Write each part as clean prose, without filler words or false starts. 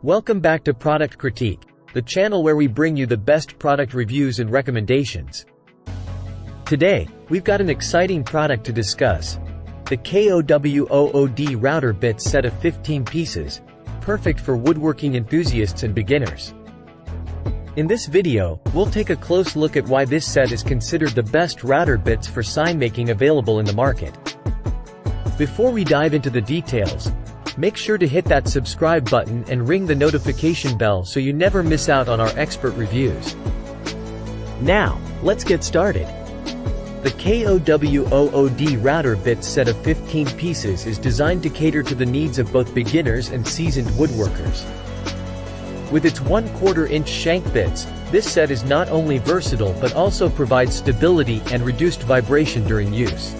Welcome back to Product Critique, the channel where we bring you the best product reviews and recommendations. Today, we've got an exciting product to discuss. The KOWOOD Router Bits Set of 15 pieces, perfect for woodworking enthusiasts and beginners. In this video, we'll take a close look at why this set is considered the best router bits for sign making available in the market. Before we dive into the details, make sure to hit that subscribe button and ring the notification bell so you never miss out on our expert reviews. Now, let's get started. The KOWOOD Router Bits Set of 15 pieces is designed to cater to the needs of both beginners and seasoned woodworkers. With its 1/4 inch shank bits, this set is not only versatile but also provides stability and reduced vibration during use.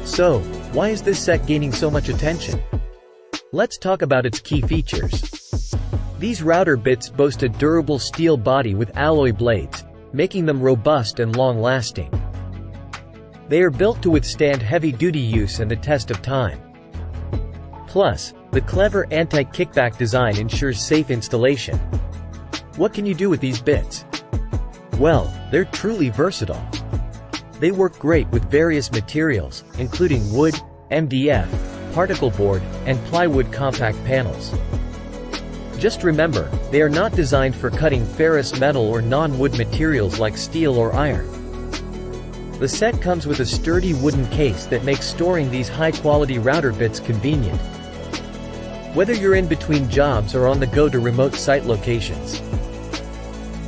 So, why is this set gaining so much attention? Let's talk about its key features. These router bits boast a durable steel body with alloy blades, making them robust and long-lasting. They are built to withstand heavy-duty use and the test of time. Plus, the clever anti-kickback design ensures safe installation. What can you do with these bits? Well, they're truly versatile. They work great with various materials, including wood, MDF, particle board, and plywood compact panels. Just remember, they are not designed for cutting ferrous metal or non-wood materials like steel or iron. The set comes with a sturdy wooden case that makes storing these high-quality router bits convenient. Whether you're in between jobs or on the go to remote site locations.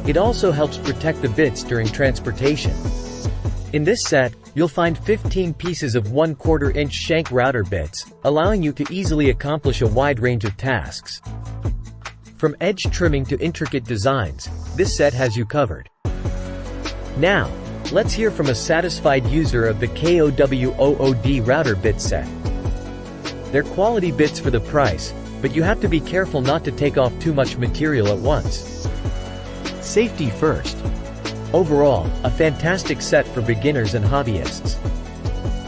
It also helps protect the bits during transportation. In this set, you'll find 15 pieces of 1/4 inch shank router bits, allowing you to easily accomplish a wide range of tasks. From edge trimming to intricate designs, this set has you covered. Now, let's hear from a satisfied user of the KOWOOD Router Bits Set. They're quality bits for the price, but you have to be careful not to take off too much material at once. Safety first. Overall, a fantastic set for beginners and hobbyists.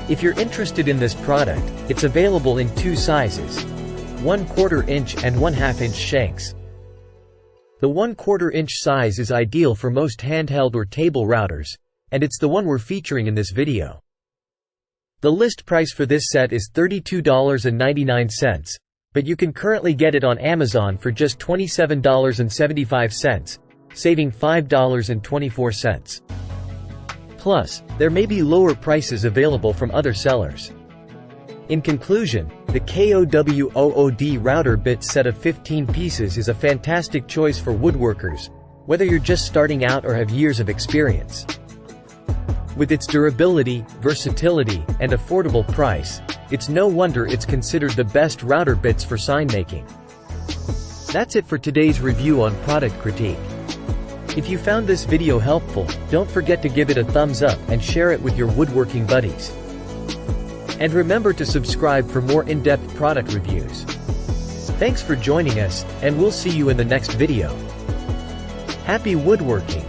If you're interested in this product, it's available in two sizes: 1/4 inch and 1/2 inch shanks. The 1/4 inch size is ideal for most handheld or table routers, and it's the one we're featuring in this video. The list price for this set is $32.99, but you can currently get it on Amazon for just $27.75. Saving $5.24. Plus, there may be lower prices available from other sellers. In conclusion, the KOWOOD Router Bits Set of 15 pieces is a fantastic choice for woodworkers, whether you're just starting out or have years of experience. With its durability, versatility, and affordable price, it's no wonder it's considered the best router bits for sign making. That's it for today's review on Product Critique. If you found this video helpful, don't forget to give it a thumbs up and share it with your woodworking buddies. And remember to subscribe for more in-depth product reviews. Thanks for joining us, and we'll see you in the next video. Happy woodworking!